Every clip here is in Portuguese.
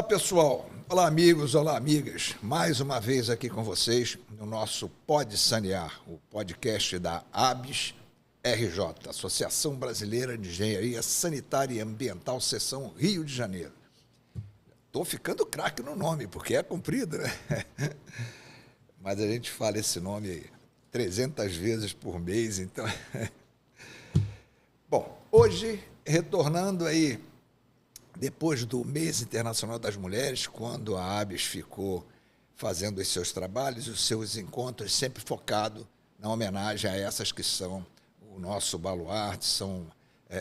Olá, pessoal. Olá, amigos. Olá, amigas. Mais uma vez aqui com vocês no nosso Pode Sanear, o podcast da ABS RJ, Associação Brasileira de Engenharia Sanitária e Ambiental, Seção Rio de Janeiro. Estou ficando craque no nome, porque é comprido, né? Mas a gente fala esse nome 300 vezes por mês, então... Bom, hoje, retornando aí, depois do Mês Internacional das Mulheres, quando a ABS ficou fazendo os seus trabalhos, os seus encontros, sempre focado na homenagem a essas que são o nosso baluarte, são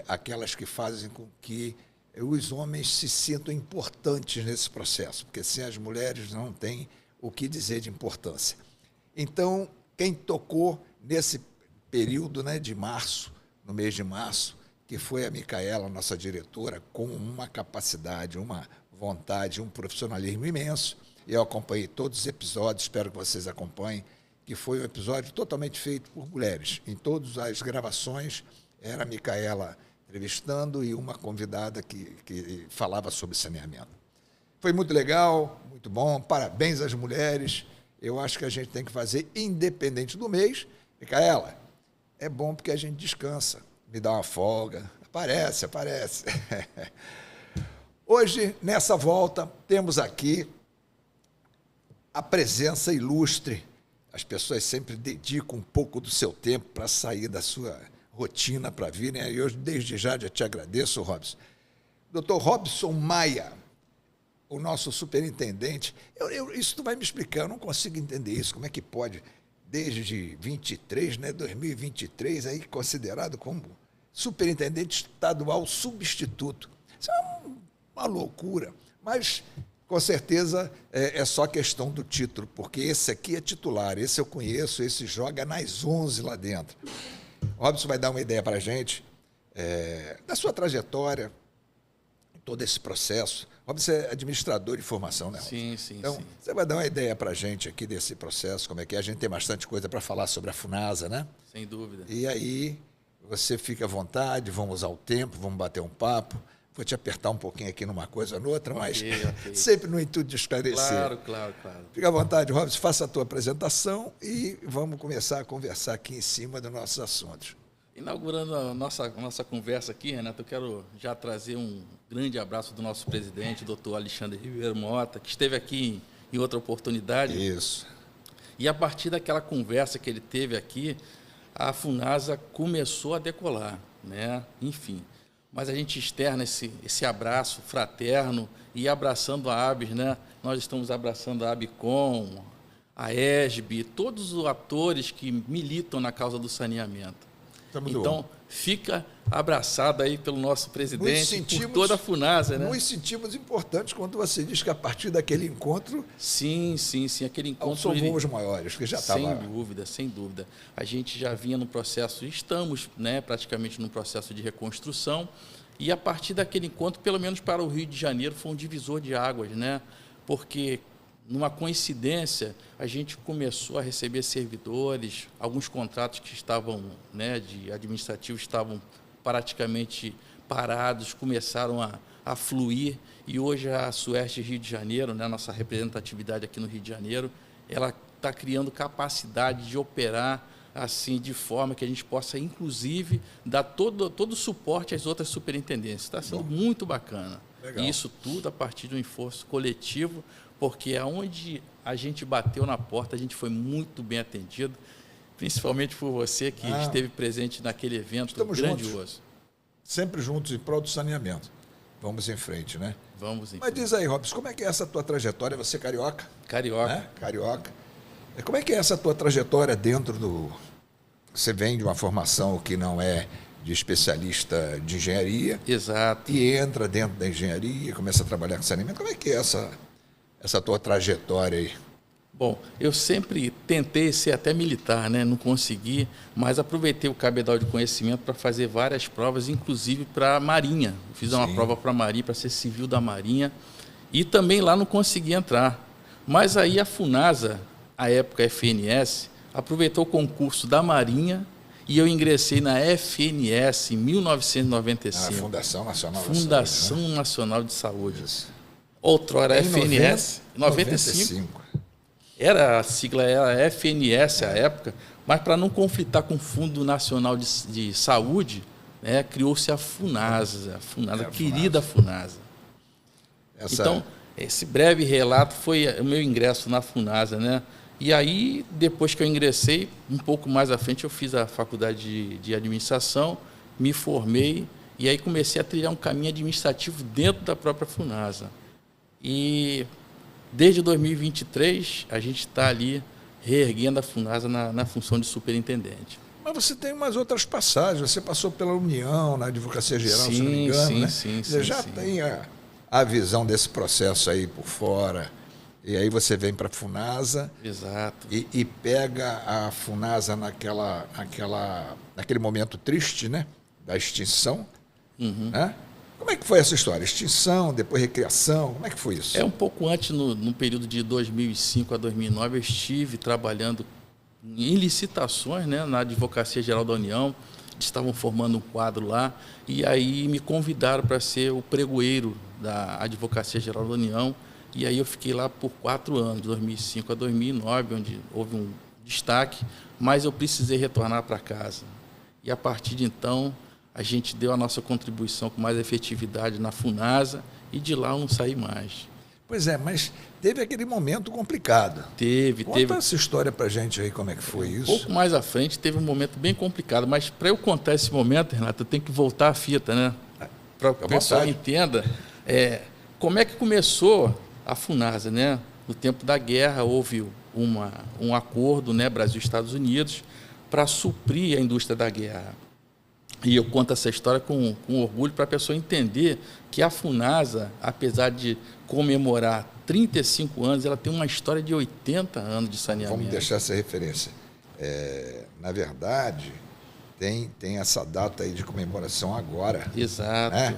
aquelas que fazem com que os homens se sintam importantes nesse processo, porque sem as mulheres não tem o que dizer de importância. Então, quem tocou nesse período, né, de março, no mês de março, que foi a Micaela, nossa diretora, com uma capacidade, uma vontade, um profissionalismo imenso. Eu acompanhei todos os episódios, espero que vocês acompanhem, que foi um episódio totalmente feito por mulheres. Em todas as gravações, era a Micaela entrevistando e uma convidada que falava sobre saneamento. Foi muito legal, muito bom, parabéns às mulheres. Eu acho que a gente tem que fazer independente do mês. Micaela, é bom porque a gente descansa. Me dá uma folga. Aparece. Hoje, nessa volta, temos aqui a presença ilustre. As pessoas sempre dedicam um pouco do seu tempo para sair da sua rotina para virem. E eu, desde já te agradeço, Robson. Dr. Robson Maia, o nosso superintendente. Isso tu vai me explicar, eu não consigo entender isso. Como é que pode, desde 23, né, 2023, aí considerado como superintendente estadual substituto. Isso é uma loucura, mas com certeza é só questão do título, porque esse aqui é titular, esse eu conheço, esse joga nas 11 lá dentro. O Robson vai dar uma ideia para a gente da sua trajetória, todo esse processo. Robson é administrador de formação, né, Robson? Sim. Então, você vai dar uma ideia para a gente aqui desse processo, como é que é. A gente tem bastante coisa para falar sobre a FUNASA, né? Sem dúvida. E aí, você fica à vontade, vamos usar o tempo, vamos bater um papo. Vou te apertar um pouquinho aqui numa coisa ou noutra, mas Okay. sempre no intuito de esclarecer. Claro. Fica à vontade, Robson, faça a tua apresentação e vamos começar a conversar aqui em cima dos nossos assuntos. Inaugurando a nossa conversa aqui, Renato, eu quero já trazer um grande abraço do nosso presidente, doutor Alexandre Ribeiro Mota, que esteve aqui em outra oportunidade. Isso. E a partir daquela conversa que ele teve aqui, a FUNASA começou a decolar, né? Enfim. Mas a gente externa esse abraço fraterno e abraçando a ABS, né? Nós estamos abraçando a ABCOM, a ESB, todos os atores que militam na causa do saneamento. Então, fica abraçado aí pelo nosso presidente e por toda a FUNASA, né? Nos sentimos importantes quando você diz que a partir daquele encontro... Sim, aquele encontro... São voos maiores, que já estava... Sem dúvida. A gente já vinha no processo, estamos, né, praticamente no processo de reconstrução, e a partir daquele encontro, pelo menos para o Rio de Janeiro, foi um divisor de águas, né? Porque... numa coincidência, a gente começou a receber servidores, alguns contratos que estavam, né, de administrativos estavam praticamente parados, começaram a fluir, e hoje a Sueste Rio de Janeiro, né, nossa representatividade aqui no Rio de Janeiro, ela está criando capacidade de operar assim, de forma que a gente possa, inclusive, dar todo o suporte às outras superintendências. Está sendo muito bacana. Legal. E isso tudo a partir de um esforço coletivo, porque aonde a gente bateu na porta, a gente foi muito bem atendido, principalmente por você que esteve presente naquele evento. Estamos grandioso. Juntos, sempre juntos em prol do saneamento. Vamos em frente, né? Vamos em frente. Mas diz aí, Robson, como é que é essa tua trajetória? Você é carioca? Carioca. Né? Carioca. Como é que é essa tua trajetória dentro do... Você vem de uma formação que não é de especialista de engenharia. Exato. E entra dentro da engenharia, começa a trabalhar com saneamento. Como é que é essa tua trajetória aí? Bom, eu sempre tentei ser até militar, né? Não consegui, mas aproveitei o cabedal de conhecimento para fazer várias provas, inclusive para a Marinha. Eu fiz uma prova para a Marinha, para ser civil da Marinha, e também lá não consegui entrar. Mas aí a FUNASA, a época FNS, aproveitou o concurso da Marinha e eu ingressei na FNS em 1995. Fundação Nacional de Saúde. Fundação Nacional de Saúde. Isso. Outrora Em FNS, 95. A sigla era FNS à época, mas para não conflitar com o Fundo Nacional de Saúde, né, criou-se a FUNASA, a querida FUNASA. Então, esse breve relato foi o meu ingresso na FUNASA, né? E aí, depois que eu ingressei, um pouco mais à frente, eu fiz a faculdade de administração, me formei, e aí comecei a trilhar um caminho administrativo dentro da própria FUNASA. E desde 2023, a gente está ali reerguendo a FUNASA na função de superintendente. Mas você tem umas outras passagens, você passou pela União, na Advocacia Geral, sim, se não me engano, sim, né? Sim, você já tem a visão desse processo aí por fora, e aí você vem para a FUNASA. Exato. E pega a FUNASA naquele momento triste, né? Da extinção. Né? Como é que foi essa história? Extinção, depois recriação, como é que foi isso? Um pouco antes, no período de 2005 a 2009, eu estive trabalhando em licitações, né, na Advocacia Geral da União. Estavam formando um quadro lá, e aí me convidaram para ser o pregoeiro da Advocacia Geral da União, e aí eu fiquei lá por 4 anos, de 2005 a 2009, onde houve um destaque, mas eu precisei retornar para casa. E a partir de então, a gente deu a nossa contribuição com mais efetividade na FUNASA, e de lá eu não saí mais. Pois é, mas teve aquele momento complicado. Conta essa história para a gente aí, como é que foi isso. Um pouco mais à frente teve um momento bem complicado, mas para eu contar esse momento, Renato, eu tenho que voltar à fita, né? Para que o pessoal entenda como é que começou a FUNASA, né? No tempo da guerra houve um acordo, né, Brasil e Estados Unidos, para suprir a indústria da guerra. E eu conto essa história com orgulho para a pessoa entender que a FUNASA, apesar de comemorar 35 anos, ela tem uma história de 80 anos de saneamento. Vamos deixar essa referência. Na verdade, tem essa data aí de comemoração agora. Exato. Né?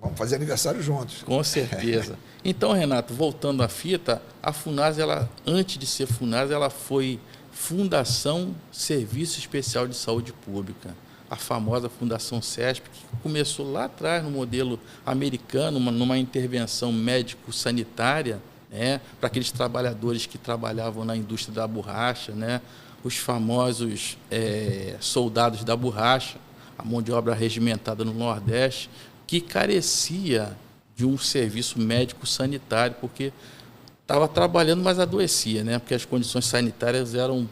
Vamos fazer aniversário juntos. Com certeza. Então, Renato, voltando à fita, a FUNASA, antes de ser FUNASA, ela foi Fundação Serviço Especial de Saúde Pública. A famosa Fundação CESP, que começou lá atrás no modelo americano, numa intervenção médico-sanitária, né, para aqueles trabalhadores que trabalhavam na indústria da borracha, né, os famosos soldados da borracha, a mão de obra regimentada no Nordeste, que carecia de um serviço médico-sanitário, porque estava trabalhando, mas adoecia, né, porque as condições sanitárias eram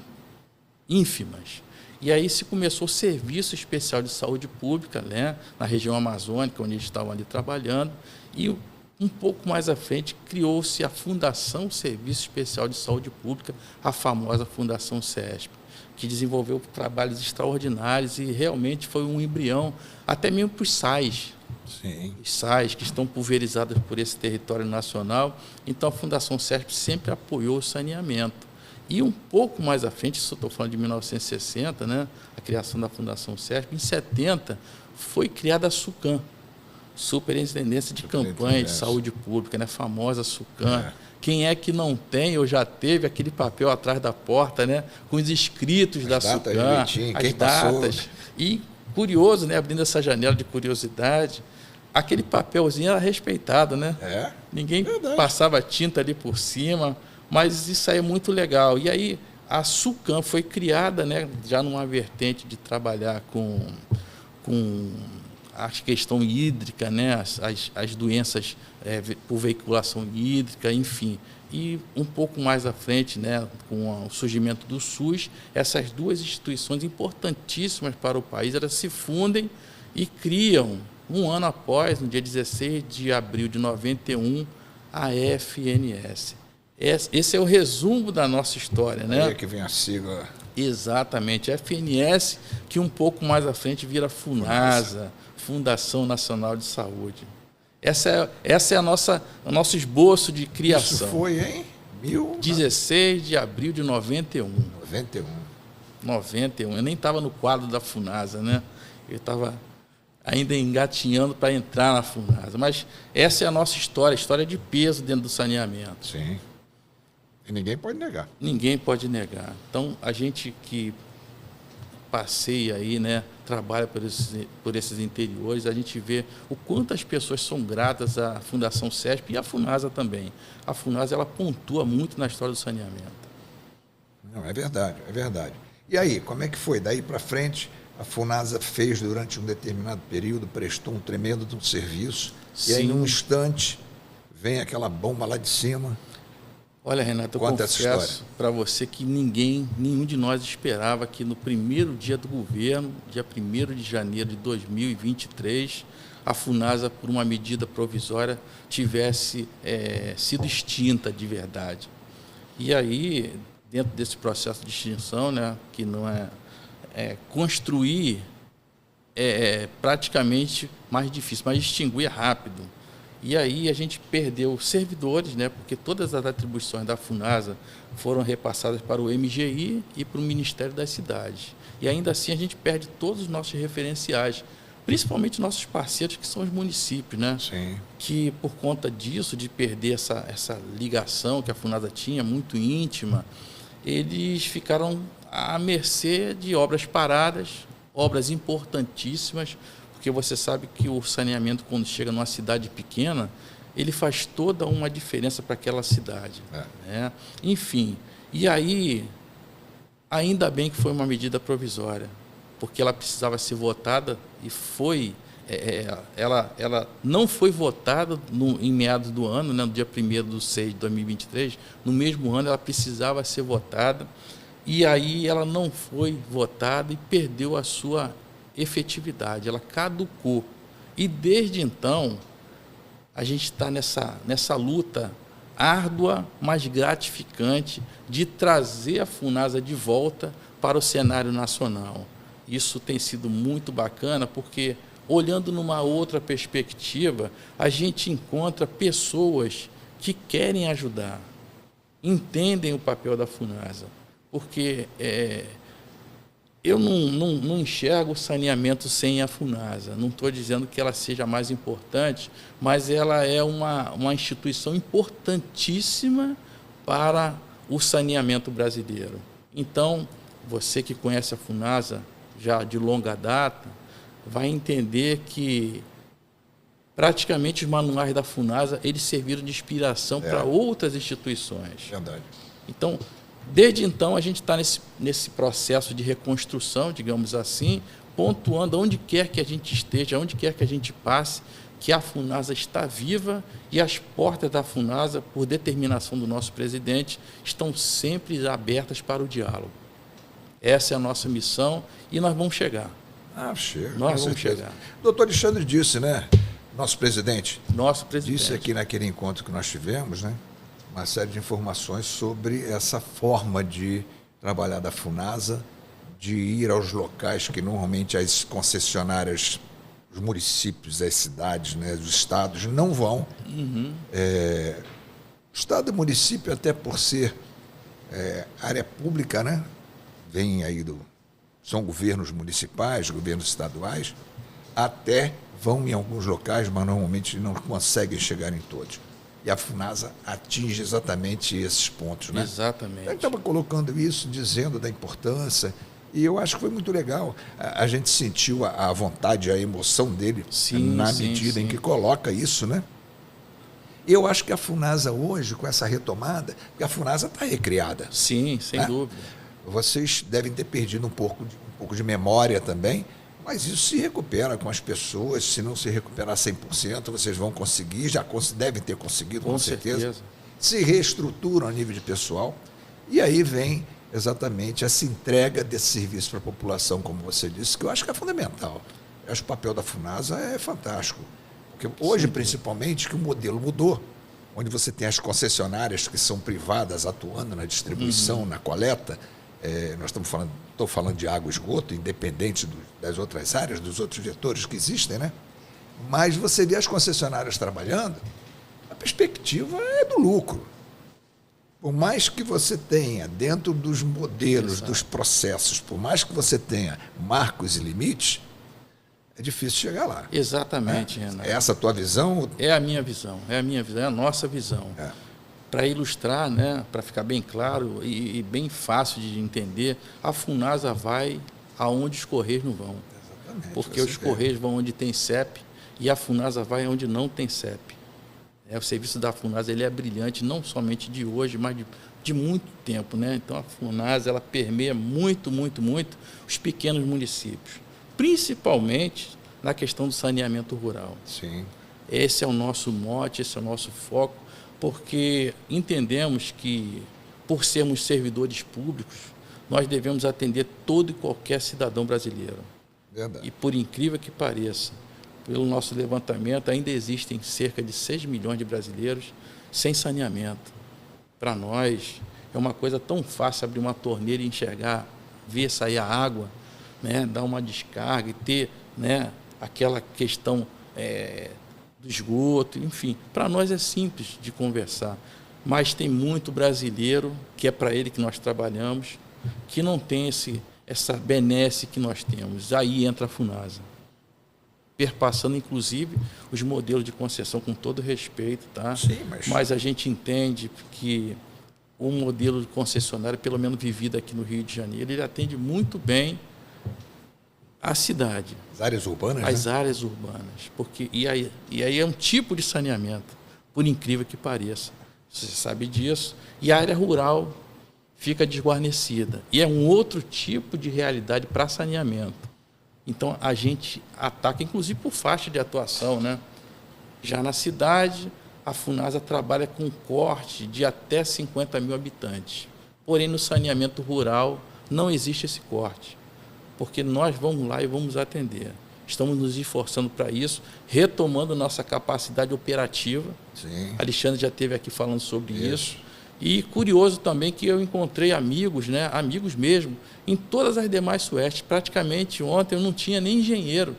ínfimas. E aí se começou o Serviço Especial de Saúde Pública, né, na região amazônica, onde eles estavam ali trabalhando, e um pouco mais à frente criou-se a Fundação Serviço Especial de Saúde Pública, a famosa Fundação CESP, que desenvolveu trabalhos extraordinários e realmente foi um embrião, até mesmo para os SAIs. Sim. Os SAIs que estão pulverizados por esse território nacional. Então a Fundação CESP sempre apoiou o saneamento. E um pouco mais à frente, isso eu estou falando de 1960, né, a criação da Fundação CESP, em 70 foi criada a SUCAM, Superintendência de Campanha de Saúde Pública, né, famosa SUCAM. Quem é que não tem ou já teve aquele papel atrás da porta, né, com os inscritos da SUCAM, as datas. E curioso, né, abrindo essa janela de curiosidade, aquele papelzinho era respeitado, né? Ninguém passava tinta ali por cima. Mas isso aí é muito legal. E aí a SUCAM foi criada, né, já numa vertente de trabalhar com a questão hídrica, né, as doenças por veiculação hídrica, enfim. E um pouco mais à frente, né, com o surgimento do SUS, essas duas instituições importantíssimas para o país, elas se fundem e criam, um ano após, no dia 16 de abril de 91, a FNS. Esse é o resumo da nossa história, né? Aí é que vem a sigla. Exatamente. FNS, que um pouco mais à frente vira FUNASA, Fundação Nacional de Saúde. Essa é o nosso esboço de criação. Isso foi em 16 de abril de 91. 91. Eu nem estava no quadro da FUNASA, né? Eu estava ainda engatinhando para entrar na FUNASA. Mas essa é a nossa história de peso dentro do saneamento. Sim. E ninguém pode negar. Ninguém pode negar. Então, a gente que passeia aí, né, trabalha por esses interiores, a gente vê o quanto as pessoas são gratas à Fundação CESP e à FUNASA também. A FUNASA, ela pontua muito na história do saneamento. Não, é verdade, é verdade. E aí, como é que foi? Daí para frente, a FUNASA fez durante um determinado período, prestou um tremendo de um serviço, Sim. e aí, num instante, vem aquela bomba lá de cima. Olha, Renato, eu confesso para você que nenhum de nós esperava que no primeiro dia do governo, dia 1º de janeiro de 2023, a FUNASA, por uma medida provisória, tivesse sido extinta de verdade. E aí, dentro desse processo de extinção, né, que não construir praticamente mais difícil, mas extinguir é rápido. E aí a gente perdeu servidores, né, porque todas as atribuições da FUNASA foram repassadas para o MGI e para o Ministério das Cidades. E ainda assim a gente perde todos os nossos referenciais, principalmente nossos parceiros, que são os municípios, né? Sim. Que por conta disso, de perder essa ligação que a FUNASA tinha, muito íntima, eles ficaram à mercê de obras paradas, obras importantíssimas, porque você sabe que o saneamento, quando chega numa cidade pequena, ele faz toda uma diferença para aquela cidade. Né? Enfim, e aí, ainda bem que foi uma medida provisória, porque ela precisava ser votada e foi... ela não foi votada em meados do ano, né, no dia 1º de 6 de 2023, no mesmo ano ela precisava ser votada, e aí ela não foi votada e perdeu a sua efetividade, ela caducou. E desde então, a gente está nessa luta árdua, mas gratificante, de trazer a FUNASA de volta para o cenário nacional. Isso tem sido muito bacana, porque, olhando numa outra perspectiva, a gente encontra pessoas que querem ajudar, entendem o papel da FUNASA, porque eu não enxergo o saneamento sem a FUNASA. Não estou dizendo que ela seja mais importante, mas ela é uma instituição importantíssima para o saneamento brasileiro. Então, você que conhece a FUNASA já de longa data, vai entender que praticamente os manuais da FUNASA, eles serviram de inspiração para outras instituições. Verdade. Então, desde então, a gente está nesse processo de reconstrução, digamos assim, pontuando onde quer que a gente esteja, onde quer que a gente passe, que a FUNASA está viva e as portas da FUNASA, por determinação do nosso presidente, estão sempre abertas para o diálogo. Essa é a nossa missão e nós vamos chegar. Chega. Nós vamos chegar. Doutor Alexandre disse, né? Nosso presidente. Nosso presidente. Disse aqui naquele encontro que nós tivemos, né? Uma série de informações sobre essa forma de trabalhar da FUNASA, de ir aos locais que normalmente as concessionárias, os municípios, as cidades, né, os estados não vão. Uhum. O estado e município, até por ser área pública, né? Vem aí são governos municipais, governos estaduais, até vão em alguns locais, mas normalmente não conseguem chegar em todos. E a FUNASA atinge exatamente esses pontos, né? Exatamente. Ele estava colocando isso, dizendo da importância, e eu acho que foi muito legal. A gente sentiu a vontade, a emoção dele, na medida em que coloca isso, né? Eu acho que a FUNASA hoje, com essa retomada, porque a FUNASA está recriada. Sim, sem dúvida. Vocês devem ter perdido um pouco de memória também, mas isso se recupera com as pessoas. Se não se recuperar 100%, vocês vão conseguir, devem ter conseguido, com certeza. Se reestruturam a nível de pessoal, e aí vem exatamente essa entrega desse serviço para a população, como você disse, que eu acho que é fundamental. Eu acho que o papel da FUNASA é fantástico, porque hoje, principalmente, que o modelo mudou, onde você tem as concessionárias que são privadas atuando na distribuição, na coleta. Estou falando de água e esgoto, independente das outras áreas, dos outros vetores que existem, né? Mas você vê as concessionárias trabalhando, a perspectiva é do lucro. Por mais que você tenha, dentro dos modelos, dos processos, por mais que você tenha marcos e limites, é difícil chegar lá. Exatamente, Renato. É essa a tua visão? É a minha visão, é a nossa visão. Para ilustrar, né, para ficar bem claro e bem fácil de entender, a FUNASA vai aonde os Correios não vão. Exatamente. Porque os Correios vão onde tem CEP e a FUNASA vai onde não tem CEP. O serviço da FUNASA ele é brilhante, não somente de hoje, mas de muito tempo, né? Então, a FUNASA ela permeia muito os pequenos municípios, principalmente na questão do saneamento rural. Sim. Esse é o nosso mote, esse é o nosso foco, porque entendemos que, por sermos servidores públicos, nós devemos atender todo e qualquer cidadão brasileiro. Verdade. E, por incrível que pareça, pelo nosso levantamento, ainda existem cerca de 6 milhões de brasileiros sem saneamento. Para nós, é uma coisa tão fácil abrir uma torneira e enxergar, ver sair a água, né, dar uma descarga e ter, né, aquela questão do esgoto, enfim. Para nós é simples de conversar, mas tem muito brasileiro, que é para ele que nós trabalhamos, que não tem essa benesse que nós temos. Aí entra a FUNASA, perpassando, inclusive, os modelos de concessão com todo respeito, tá? Sim, mas a gente entende que o modelo de concessionário, pelo menos vivido aqui no Rio de Janeiro, ele atende muito bem a cidade. As áreas urbanas, As né? áreas urbanas. E aí é um tipo de saneamento, por incrível que pareça. Você sabe disso. E a área rural fica desguarnecida. E é um outro tipo de realidade para saneamento. Então, a gente ataca, inclusive, por faixa de atuação, né? Já na cidade, a FUNASA trabalha com um corte de até 50 mil habitantes. Porém, no saneamento rural, não existe esse corte, porque nós vamos lá e vamos atender. Estamos nos esforçando para isso, retomando nossa capacidade operativa. Sim. Alexandre já esteve aqui falando sobre isso. E curioso também que eu encontrei amigos, né, amigos mesmo, em todas as demais suestes. Praticamente ontem eu não tinha nem engenheiro.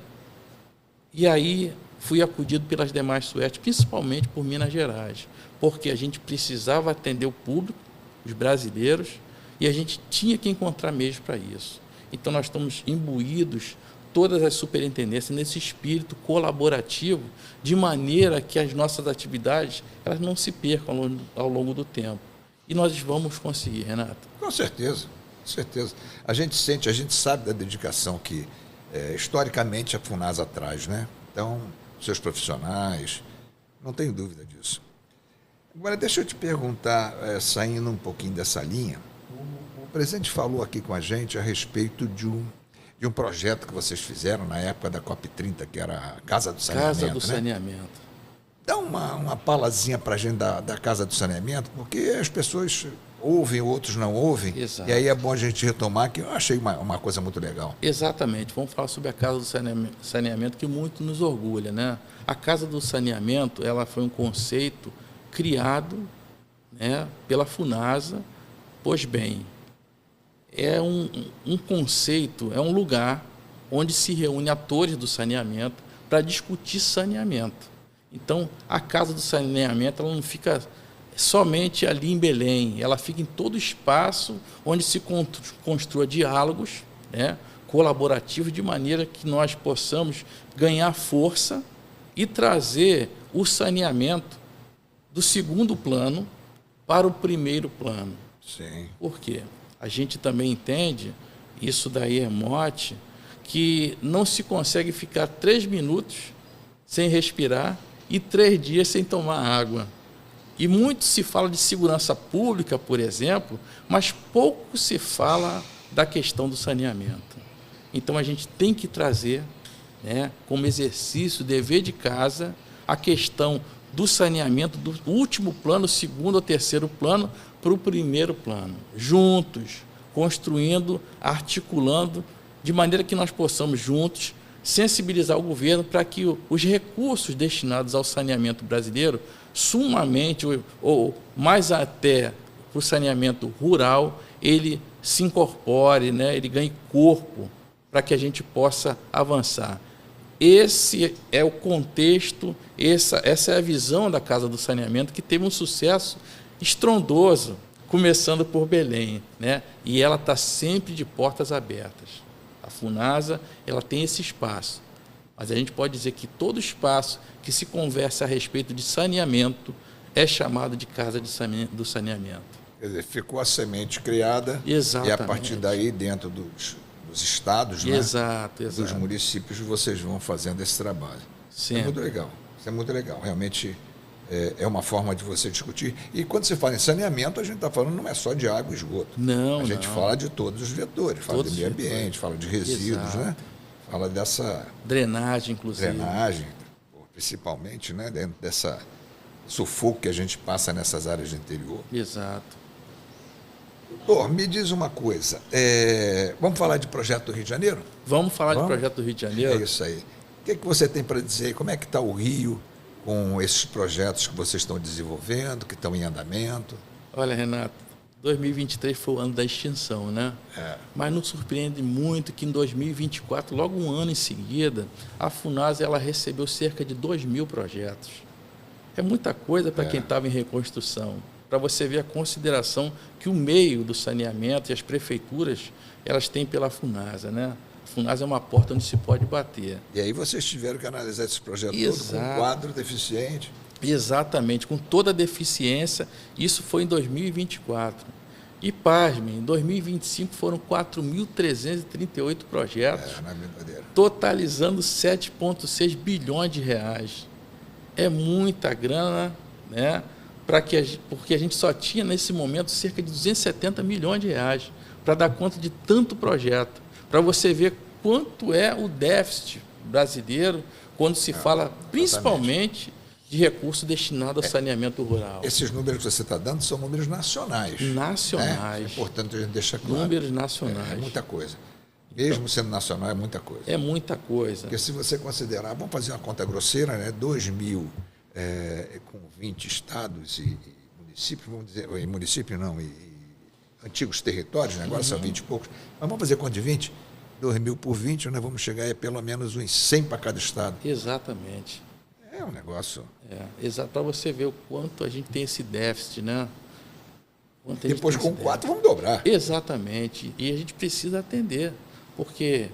E aí fui acudido pelas demais suestes, principalmente por Minas Gerais, porque a gente precisava atender o público, os brasileiros, e a gente tinha que encontrar meios para isso. Então nós estamos imbuídos, todas as superintendências, nesse espírito colaborativo, de maneira que as nossas atividades elas não se percam ao longo do tempo. E nós vamos conseguir, Renato. Com certeza, com certeza. A gente sente, a gente sabe da dedicação que, historicamente, a FUNASA traz, né? Então, seus profissionais, não tenho dúvida disso. Agora, deixa eu te perguntar, saindo um pouquinho dessa linha, o presidente falou aqui com a gente a respeito de um projeto que vocês fizeram na época da COP30, que era a Casa do Saneamento. Casa do Saneamento. Dá uma palazinha para a gente da Casa do Saneamento, porque as pessoas ouvem, outros não ouvem. Exato. E aí é bom a gente retomar, que eu achei uma coisa muito legal. Exatamente. Vamos falar sobre a Casa do Saneamento, que muito nos orgulha, né? A Casa do Saneamento, ela foi um conceito criado, né, pela FUNASA. Pois bem, é um conceito, é um lugar onde se reúne atores do saneamento para discutir saneamento. Então, a Casa do Saneamento ela não fica somente ali em Belém, ela fica em todo o espaço onde se construa diálogos, né, colaborativos, de maneira que nós possamos ganhar força e trazer o saneamento do segundo plano para o primeiro plano. Sim. Por quê? A gente também entende, isso daí é mote, que não se consegue ficar 3 minutos sem respirar e 3 dias sem tomar água. E muito se fala de segurança pública, por exemplo, mas pouco se fala da questão do saneamento. Então, a gente tem que trazer, né, como exercício, dever de casa, a questão do saneamento do último plano, segundo ou terceiro plano, para o primeiro plano, juntos, construindo, articulando, de maneira que nós possamos juntos sensibilizar o governo para que os recursos destinados ao saneamento brasileiro, sumamente, ou mais até para o saneamento rural, ele se incorpore, né, ele ganhe corpo, para que a gente possa avançar. Esse é o contexto, essa é a visão da Casa do Saneamento, que teve um sucesso estrondoso, começando por Belém, né? E ela está sempre de portas abertas. A FUNASA ela tem esse espaço, mas a gente pode dizer que todo espaço que se conversa a respeito de saneamento é chamado de Casa do Saneamento. Quer dizer, ficou a semente criada. Exatamente. E a partir daí, dentro dos estados, né? Exato, Dos exato. municípios, vocês vão fazendo esse trabalho. Isso é Sempre. muito legal. Isso é muito legal. Realmente é uma forma de você discutir. E quando você fala em saneamento, a gente está falando não é só de água e esgoto. Não, A gente não. fala de todos os vetores, fala Todos de meio os vetores. ambiente, fala de resíduos, Exato. né? Fala dessa Drenagem, inclusive. drenagem, principalmente, né? Dentro dessa sufoco que a gente passa nessas áreas do interior. Exato. Doutor, me diz uma coisa. Vamos falar de projeto do Rio de Janeiro? Vamos falar Vamos? de projeto do Rio de É Janeiro? isso aí. O que você tem para dizer? Como é que está o Rio com esses projetos que vocês estão desenvolvendo, que estão em andamento? Olha, Renato, 2023 foi o ano da extinção, né? Mas nos surpreende muito que em 2024, logo um ano em seguida, a Funasa ela recebeu cerca de 2.000 projetos. É muita coisa para quem estava em reconstrução. Para você ver a consideração que o meio do saneamento e as prefeituras elas têm pela Funasa, né? A Funasa é uma porta onde se pode bater. E aí vocês tiveram que analisar esse projeto todo com um Exato. quadro deficiente. Exatamente, com toda a deficiência. Isso foi em 2024. E, pasmem, em 2025 foram 4.338 projetos, Não é brincadeira. totalizando 7,6 bilhões de reais. É muita grana, né? Porque a gente só tinha, nesse momento, cerca de 270 milhões de reais para dar conta de tanto projeto. Para você ver quanto é o déficit brasileiro quando se fala, principalmente, de recurso destinado ao saneamento rural. Esses números que você está dando são números nacionais. Nacionais. É importante a gente deixar claro. Números nacionais. É muita coisa. Mesmo sendo nacional, é muita coisa. É muita coisa. Porque se você considerar, vamos fazer uma conta grosseira, né? 2.000 com 20 estados e municípios, vamos dizer, e município não, e antigos territórios, né? Agora são 20 e poucos, mas vamos fazer conta de 20? 2.000 por 20, nós vamos chegar a pelo menos uns 100 para cada estado. Exatamente. É um negócio... Exato, para você ver o quanto a gente tem esse déficit, né? Quanto a gente Depois tem com esse 4 vamos dobrar. Exatamente. E a gente precisa atender, porque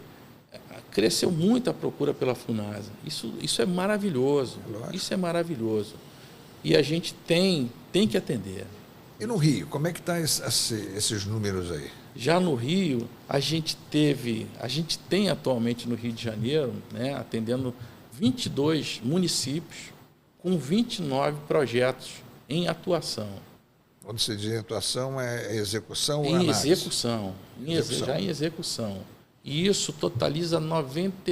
cresceu muito a procura pela Funasa. Isso é maravilhoso. Lógico. Isso é maravilhoso. E a gente tem que atender. E no Rio, como é que estão esses números aí? Já no Rio, a gente tem atualmente no Rio de Janeiro, né, atendendo 22 municípios com 29 projetos em atuação. Quando você diz atuação, é execução ou Em análise? execução, Execução. já em execução. E isso totaliza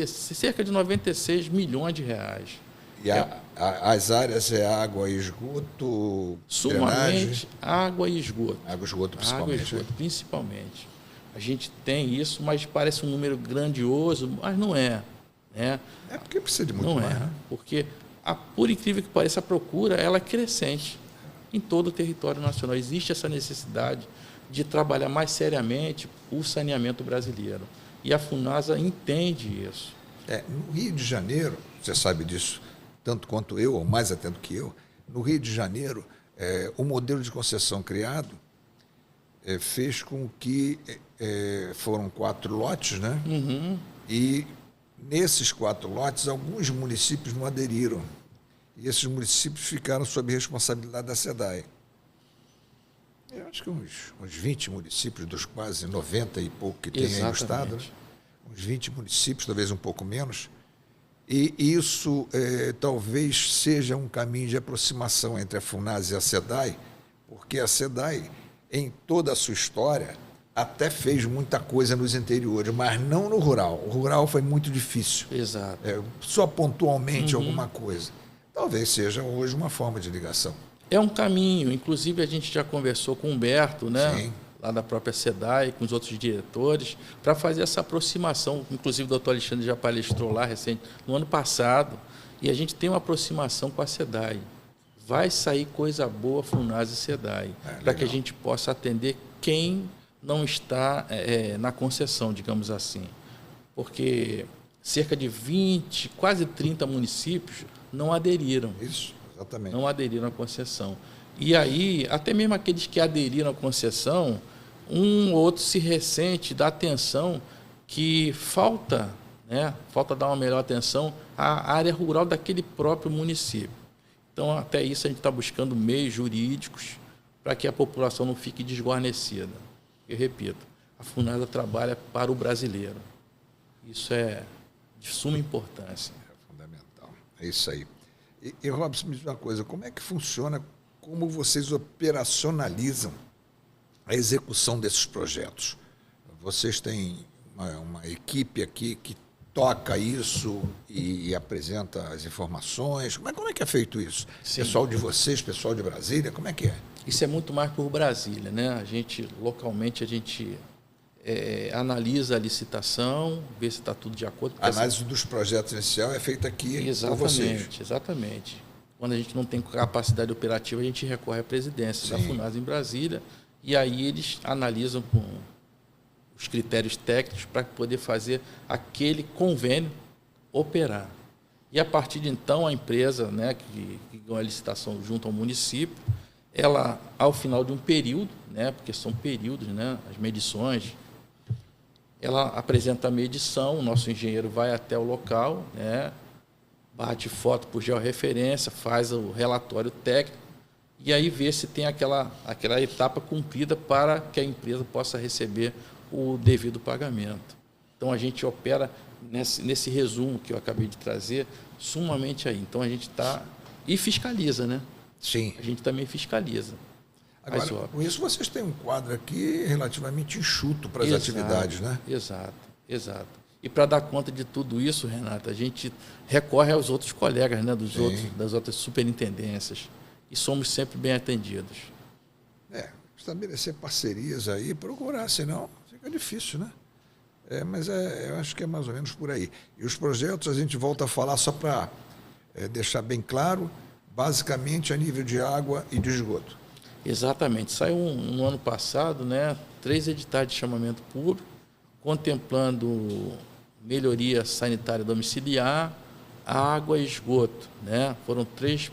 cerca de 96 milhões de reais. E as áreas é água e esgoto, Sumamente drenagem? água e esgoto. Água e esgoto, Água e principalmente. esgoto, principalmente. A gente tem isso, mas parece um número grandioso, mas não é. Né? É porque precisa de muito Não mais. é, Né? porque, por incrível que pareça, a procura ela é crescente em todo o território nacional. Existe essa necessidade de trabalhar mais seriamente o saneamento brasileiro. E a Funasa entende isso. No Rio de Janeiro, você sabe disso tanto quanto eu, ou mais atento que eu, no Rio de Janeiro, o modelo de concessão criado fez com que foram 4 lotes, né? Uhum. E nesses 4 lotes, alguns municípios não aderiram. E esses municípios ficaram sob responsabilidade da SEDAI. Eu acho que uns 20 municípios, dos quase 90 e pouco que tem aí no estado, né? Uns 20 municípios, talvez um pouco menos. E isso talvez seja um caminho de aproximação entre a Funasa e a SEDAI, porque a SEDAI, em toda a sua história, até fez muita coisa nos interiores, mas não no rural. O rural foi muito difícil. Exato. Só pontualmente alguma coisa. Talvez seja hoje uma forma de ligação. É um caminho. Inclusive, a gente já conversou com o Humberto, né? Sim. Lá da própria SEDAI, com os outros diretores, para fazer essa aproximação. Inclusive, o doutor Alexandre já palestrou lá recente, no ano passado, e a gente tem uma aproximação com a SEDAI. Vai sair coisa boa, Funasa e SEDAI, para que a gente possa atender quem não está na concessão, digamos assim. Porque cerca de 20, quase 30 municípios não aderiram. Isso, exatamente. Não aderiram à concessão. E aí, até mesmo aqueles que aderiram à concessão, um ou outro se ressente da atenção que falta dar uma melhor atenção à área rural daquele próprio município. Então, até isso, a gente está buscando meios jurídicos para que a população não fique desguarnecida. Eu repito, a FUNASA trabalha para o brasileiro. Isso é de suma importância. É fundamental. É isso aí. E Robson, me diz uma coisa, como é que funciona, como vocês operacionalizam a execução desses projetos? Vocês têm uma equipe aqui que toca isso e apresenta as informações? Como é que é feito isso? Sim. Pessoal de vocês, pessoal de Brasília, como é que é? Isso é muito mais por Brasília, né? Localmente, a gente analisa a licitação, vê se está tudo de acordo. A análise dos projetos inicial é feita aqui por vocês. Exatamente. Quando a gente não tem capacidade operativa, a gente recorre à presidência da FUNASA em Brasília, e aí eles analisam com os critérios técnicos para poder fazer aquele convênio operar. E a partir de então, a empresa, né, que ganhou a licitação junto ao município, ela, ao final de um período, né, porque são períodos, né, as medições, ela apresenta a medição, o nosso engenheiro vai até o local, né, bate foto por georreferência, faz o relatório técnico e aí vê se tem aquela etapa cumprida para que a empresa possa receber o devido pagamento. Então, a gente opera nesse resumo que eu acabei de trazer, sumamente aí. Então, a gente está... E fiscaliza, né? Sim. A gente também fiscaliza. Agora, com isso, vocês têm um quadro aqui relativamente enxuto para as atividades, né? Exato. E para dar conta de tudo isso, Renata, a gente recorre aos outros colegas, né, das outras superintendências. E somos sempre bem atendidos. Estabelecer parcerias aí, procurar, senão fica difícil, né? Mas eu acho que é mais ou menos por aí. E os projetos, a gente volta a falar só para deixar bem claro, basicamente a nível de água e de esgoto. Exatamente. Saiu no ano passado, né, 3 editais de chamamento público, contemplando melhoria sanitária domiciliar, água e esgoto, né? Foram três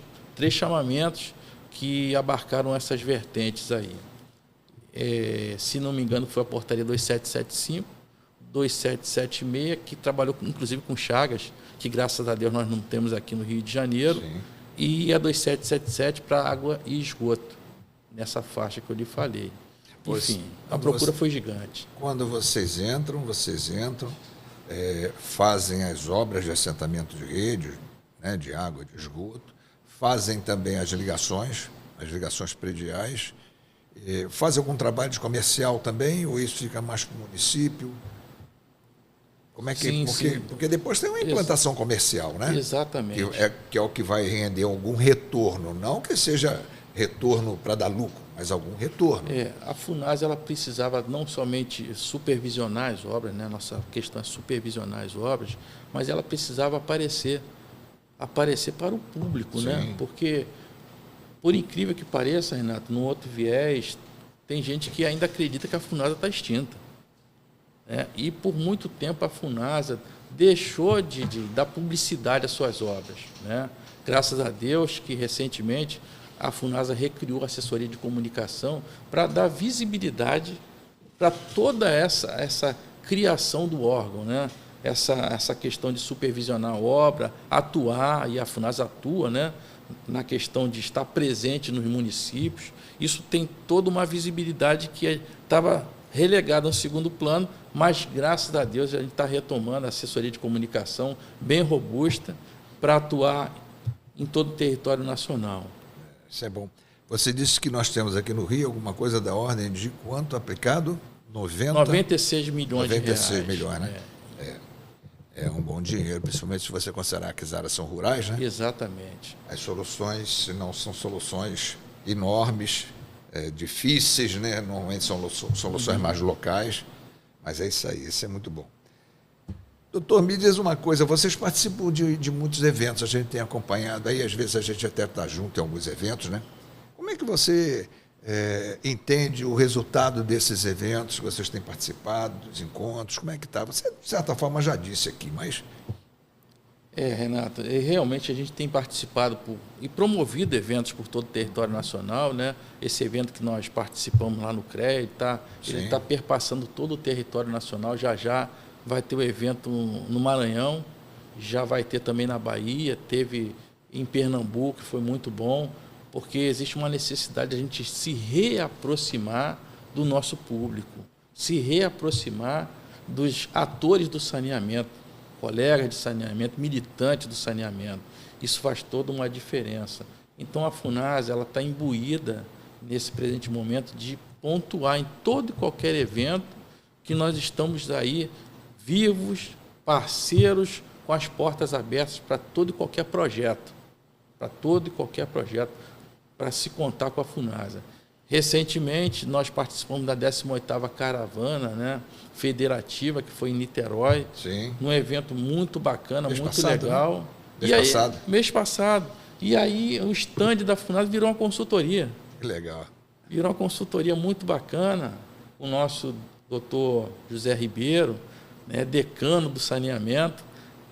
chamamentos que abarcaram essas vertentes aí. Se não me engano, foi a portaria 2775, 2776, que trabalhou inclusive com Chagas, que graças a Deus nós não temos aqui no Rio de Janeiro, Sim. E a 2777 para água e esgoto, nessa faixa que eu lhe falei. Enfim, a procura foi gigante. Quando vocês entram, fazem as obras de assentamento de rede, né, de água e de esgoto, fazem também as ligações prediais, fazem algum trabalho de comercial também, ou isso fica mais para o município? Como é que... Porque depois tem uma implantação comercial, né? Exatamente. Que é o que vai render algum retorno, não que seja retorno para dar lucro, mas algum retorno. A FUNASA ela precisava não somente supervisionar as obras, né? Nossa questão é supervisionar as obras, mas ela precisava aparecer para o público, né? Porque, por incrível que pareça, Renato, no outro viés, tem gente que ainda acredita que a FUNASA está extinta. E, por muito tempo, a FUNASA deixou de dar publicidade às suas obras, né? Graças a Deus que, recentemente, a FUNASA recriou a assessoria de comunicação para dar visibilidade para toda essa criação do órgão, né? Essa questão de supervisionar a obra, atuar, e a FUNASA atua, né, na questão de estar presente nos municípios. Isso tem toda uma visibilidade que estava relegada ao segundo plano, mas, graças a Deus, a gente está retomando a assessoria de comunicação bem robusta para atuar em todo o território nacional. Isso é bom. Você disse que nós temos aqui no Rio alguma coisa da ordem de quanto aplicado? 96 milhões de reais. 96 milhões, né? É um bom dinheiro, principalmente se você considerar que as áreas são rurais, né? Exatamente. As soluções não são soluções enormes, difíceis, né? Normalmente são soluções mais locais, mas é isso aí, isso é muito bom. Doutor, me diz uma coisa, vocês participam de muitos eventos, a gente tem acompanhado aí, às vezes a gente até está junto em alguns eventos, né? Como é que você entende o resultado desses eventos que vocês têm participado, dos encontros, como é que está? Você, de certa forma, já disse aqui, mas... Renato, realmente a gente tem participado e promovido eventos por todo o território nacional, né? Esse evento que nós participamos lá no CREA, ele está perpassando todo o território nacional, já vai ter o evento no Maranhão, já vai ter também na Bahia, teve em Pernambuco, que foi muito bom, porque existe uma necessidade de a gente se reaproximar do nosso público, se reaproximar dos atores do saneamento, colegas de saneamento, militantes do saneamento. Isso faz toda uma diferença. Então, a FUNASA está imbuída, nesse presente momento, de pontuar em todo e qualquer evento que nós estamos aí vivos, parceiros, com as portas abertas para todo e qualquer projeto, para se contar com a FUNASA. Recentemente, nós participamos da 18ª Caravana, né, Federativa, que foi em Niterói. Sim. Num evento muito bacana, Mês muito passado, legal. Né? Mês passado. E aí, o stand da FUNASA virou uma consultoria. Que legal. Virou uma consultoria muito bacana. O nosso doutor José Ribeiro, né, decano do saneamento,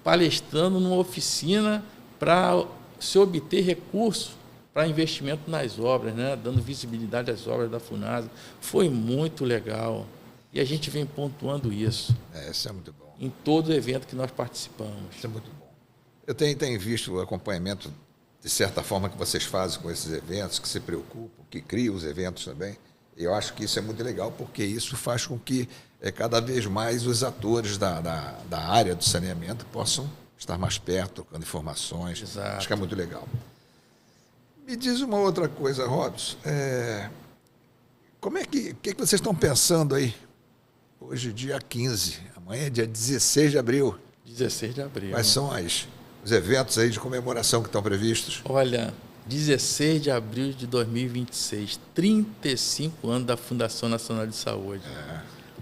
palestrando numa oficina para se obter recursos para investimento nas obras, né, dando visibilidade às obras da FUNASA. Foi muito legal. E a gente vem pontuando isso. Isso é muito bom. Em todo evento que nós participamos. Isso é muito bom. Eu tenho visto o acompanhamento, de certa forma, que vocês fazem com esses eventos, que se preocupam, que criam os eventos também. Eu acho que isso é muito legal, porque isso faz com que cada vez mais os atores da área do saneamento possam estar mais perto, trocando informações. Exato. Acho que é muito legal. Me diz uma outra coisa, Robson. O que vocês estão pensando aí? Hoje, dia 15, amanhã é dia 16 de abril. 16 de abril. Quais são os eventos aí de comemoração que estão previstos? Olha, 16 de abril de 2026, 35 anos da Fundação Nacional de Saúde.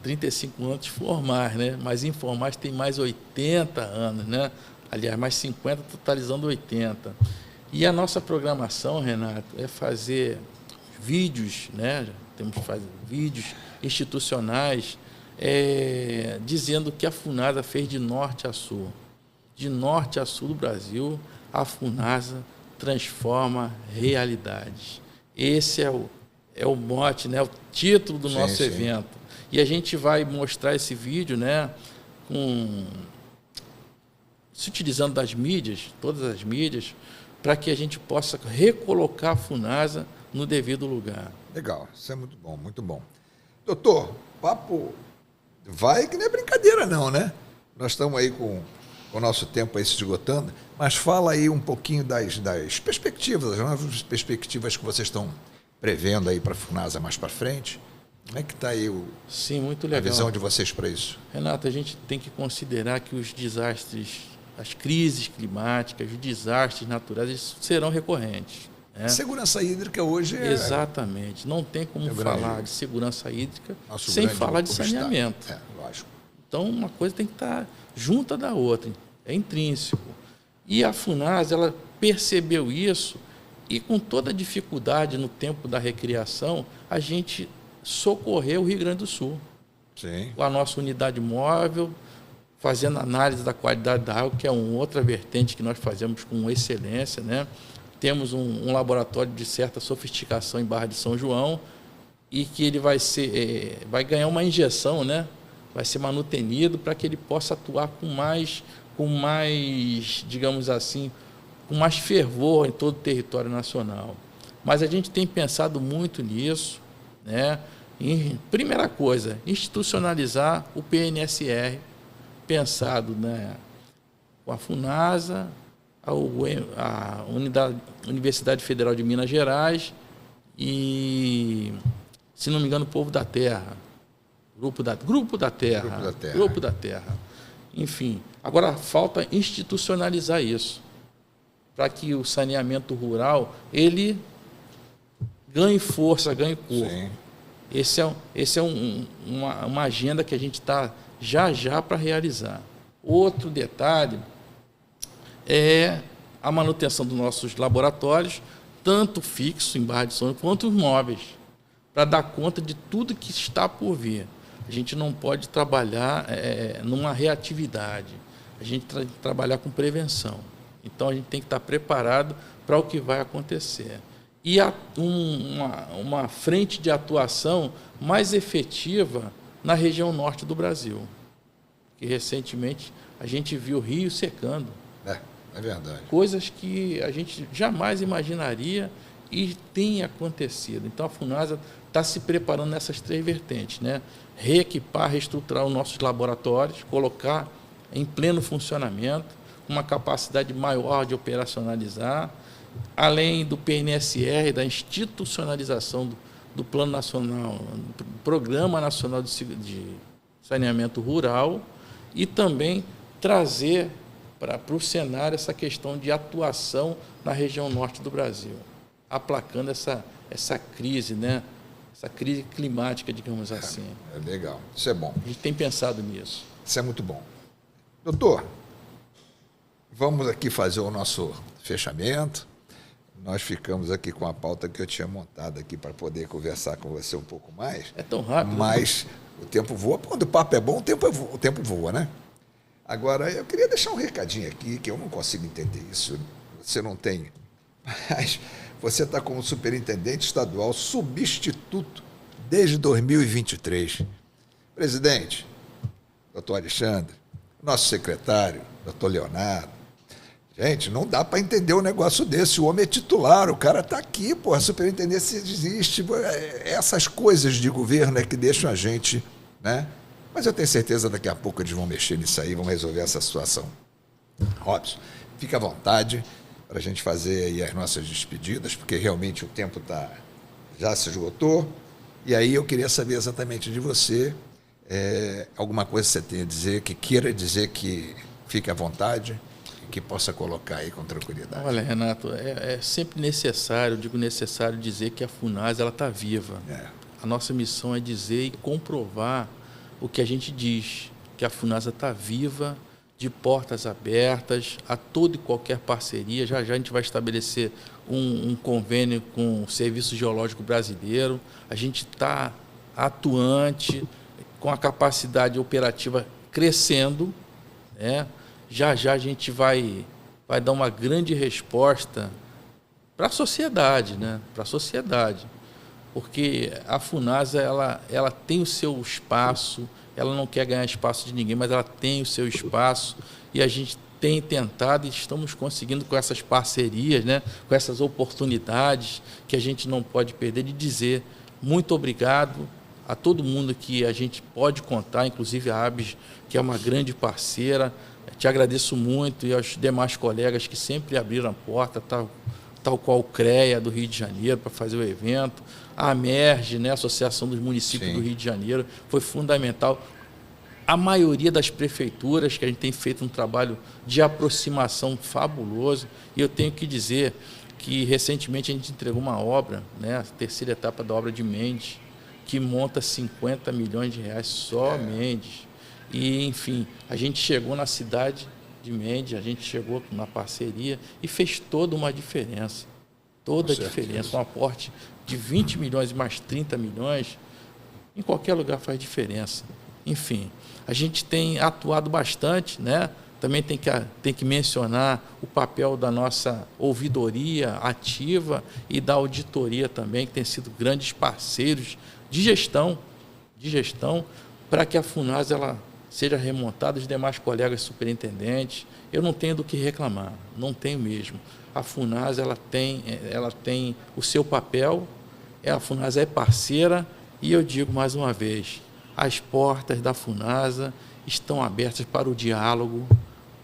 35 anos de formar, né? Mas informais tem mais 80 anos, né? Aliás, mais 50, totalizando 80. E a nossa programação, Renato, é fazer vídeos, né? Temos que fazer vídeos institucionais, dizendo que a FUNASA fez de norte a sul. De norte a sul do Brasil, a FUNASA transforma realidades. Esse é o mote, né? O título do nosso evento. E a gente vai mostrar esse vídeo, né? Se utilizando das mídias, todas as mídias, para que a gente possa recolocar a FUNASA no devido lugar. Legal, isso é muito bom, muito bom. Doutor, papo vai que não é brincadeira não, né? Nós estamos aí com o nosso tempo aí se esgotando, mas fala aí um pouquinho das perspectivas, das novas perspectivas que vocês estão prevendo aí para a FUNASA mais para frente. Como é que está aí Sim, muito legal. A visão de vocês para isso? Renato, a gente tem que considerar que os desastres, as crises climáticas, os desastres naturais, eles serão recorrentes. Né? Segurança hídrica hoje é... Exatamente. Não tem como falar de segurança hídrica sem falar de saneamento. Lógico. Então, uma coisa tem que estar junta da outra. É intrínseco. E a FUNASA, ela percebeu isso e, com toda a dificuldade no tempo da recriação, a gente socorreu o Rio Grande do Sul. Sim. Com a nossa unidade móvel, fazendo análise da qualidade da água, que é uma outra vertente que nós fazemos com excelência, né? Temos um laboratório de certa sofisticação em Barra de São João e que ele vai ganhar uma injeção, né? Vai ser manutenido para que ele possa atuar com mais, digamos assim, com mais fervor em todo o território nacional. Mas a gente tem pensado muito nisso, né? Primeira coisa, institucionalizar o PNSR, pensado, né, com a FUNASA, a Universidade Federal de Minas Gerais e, se não me engano, o Povo da Terra, Grupo da Terra. Enfim, agora falta institucionalizar isso, para que o saneamento rural ele ganhe força, ganhe corpo. Sim. Esse é uma agenda que a gente está já para realizar. Outro detalhe é a manutenção dos nossos laboratórios, tanto fixo em Barra de São João, quanto os móveis, para dar conta de tudo que está por vir. A gente não pode trabalhar numa reatividade, a gente tem que trabalhar com prevenção. Então, a gente tem que estar preparado para o que vai acontecer. E uma frente de atuação mais efetiva na região norte do Brasil. Que recentemente a gente viu o rio secando. É verdade. Coisas que a gente jamais imaginaria e tem acontecido. Então a FUNASA está se preparando nessas 3 vertentes, né? Reequipar, reestruturar os nossos laboratórios, colocar em pleno funcionamento, uma capacidade maior de operacionalizar, além do PNSR, da institucionalização do Plano Nacional, do Programa Nacional de Saneamento Rural, e também trazer para o cenário essa questão de atuação na região norte do Brasil, aplacando essa crise, né? Essa crise climática, digamos assim. É legal, isso é bom. A gente tem pensado nisso. Isso é muito bom. Doutor, vamos aqui fazer o nosso fechamento. Nós ficamos aqui com a pauta que eu tinha montado aqui para poder conversar com você um pouco mais. É tão rápido. Mas o tempo voa. Quando o papo é bom, o tempo voa, né? Agora, eu queria deixar um recadinho aqui, que eu não consigo entender isso. Você não tem. Mas você está como superintendente estadual substituto desde 2023. Presidente, doutor Alexandre, nosso secretário, doutor Leonardo. Gente, não dá para entender um negócio desse. O homem é titular, o cara está aqui, pô, a superintendência existe. Essas coisas de governo é que deixam a gente, né? Mas eu tenho certeza daqui a pouco eles vão mexer nisso aí, vão resolver essa situação. Robson, fica à vontade para a gente fazer aí as nossas despedidas, porque realmente o tempo já se esgotou. E aí eu queria saber exatamente de você, alguma coisa que você tem a dizer, que queira dizer, que fique à vontade, que possa colocar aí com tranquilidade. Olha, Renato, é sempre necessário, digo necessário, dizer que a FUNASA está viva. A nossa missão é dizer e comprovar o que a gente diz, que a FUNASA está viva, de portas abertas a toda e qualquer parceria. Já já a gente vai estabelecer um convênio com o Serviço Geológico Brasileiro. A gente está atuante, com a capacidade operativa crescendo, né? Já já a gente vai dar uma grande resposta para a sociedade, né? Para a sociedade. Porque a FUNASA ela tem o seu espaço, ela não quer ganhar espaço de ninguém, mas ela tem o seu espaço, e a gente tem tentado e estamos conseguindo com essas parcerias, né, com essas oportunidades que a gente não pode perder, de dizer muito obrigado a todo mundo que a gente pode contar, inclusive a ABS, que é uma grande parceira. Te agradeço muito, e aos demais colegas que sempre abriram a porta, tal qual o CREA do Rio de Janeiro, para fazer o evento. A AMERGE, né, Associação dos Municípios do Rio de Janeiro, foi fundamental. A maioria das prefeituras, que a gente tem feito um trabalho de aproximação fabuloso. E eu tenho que dizer que, recentemente, a gente entregou uma obra, né, a terceira etapa da obra de Mendes, que monta 50 milhões de reais só Mendes. E, enfim, a gente chegou na cidade de Mendes, a gente chegou na parceria e fez toda uma diferença. Toda a diferença. Um aporte de 20 milhões e mais 30 milhões, em qualquer lugar faz diferença. Enfim, a gente tem atuado bastante, né? Também tem que mencionar o papel da nossa ouvidoria ativa e da auditoria também, que tem sido grandes parceiros de gestão, para que a FUNASA ela seja remontada, os demais colegas superintendentes. Eu não tenho do que reclamar, não tenho mesmo. A FUNASA ela tem o seu papel, a FUNASA é parceira, e eu digo mais uma vez, as portas da FUNASA estão abertas para o diálogo,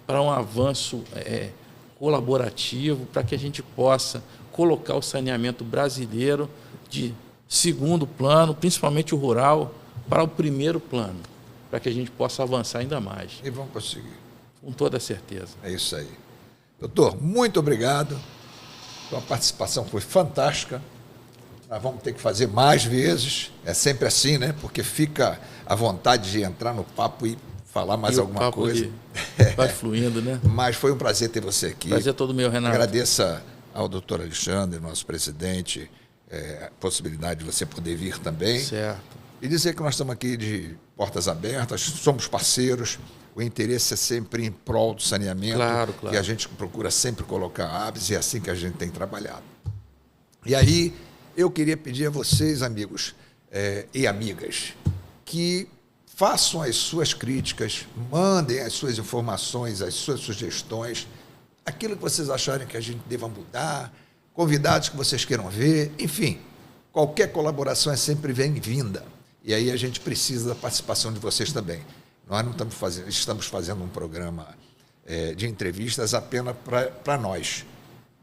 para um avanço colaborativo, para que a gente possa colocar o saneamento brasileiro de segundo plano, principalmente o rural, para o primeiro plano, para que a gente possa avançar ainda mais. E vamos conseguir. Com toda certeza. É isso aí. Doutor, muito obrigado. Sua participação foi fantástica. Nós vamos ter que fazer mais vezes. É sempre assim, né? Porque fica à vontade de entrar no papo e falar mais alguma coisa. Vai fluindo, né? Mas foi um prazer ter você aqui. Prazer todo meu, Renato. Agradeça ao doutor Alexandre, nosso presidente, a possibilidade de você poder vir também. Certo. E dizer que nós estamos aqui de portas abertas, somos parceiros, o interesse é sempre em prol do saneamento, claro. que a gente procura sempre colocar a ABS, e é assim que a gente tem trabalhado. E aí, eu queria pedir a vocês, amigos e amigas, que façam as suas críticas, mandem as suas informações, as suas sugestões, aquilo que vocês acharem que a gente deva mudar, convidados que vocês queiram ver, enfim, Qualquer colaboração é sempre bem-vinda. E aí a gente precisa da participação de vocês também. Nós não estamos fazendo um programa de entrevistas apenas para nós.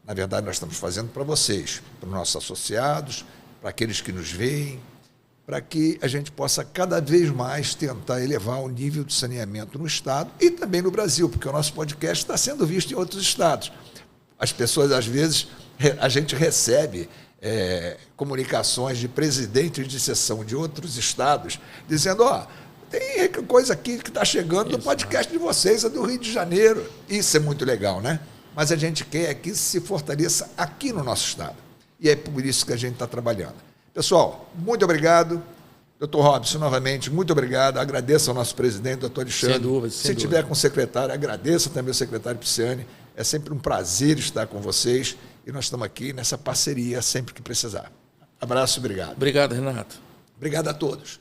Na verdade, nós estamos fazendo para vocês, para os nossos associados, para aqueles que nos veem, para que a gente possa cada vez mais tentar elevar o nível de saneamento no Estado e também no Brasil, porque o nosso podcast está sendo visto em outros estados. As pessoas, às vezes, a gente recebe comunicações de presidentes de seção de outros estados dizendo, tem coisa aqui que está chegando no podcast de vocês, é do Rio de Janeiro. Isso é muito legal, né? Mas a gente quer que isso se fortaleça aqui no nosso estado. E é por isso que a gente está trabalhando. Pessoal, muito obrigado. Doutor Robson, novamente, muito obrigado. Agradeço ao nosso presidente, doutor Alexandre. Sem dúvida, Se tiver com o secretário, agradeço também ao secretário Pisciani. É sempre um prazer estar com vocês. E nós estamos aqui nessa parceria sempre que precisar. Abraço, obrigado. Obrigado, Renato. Obrigado a todos.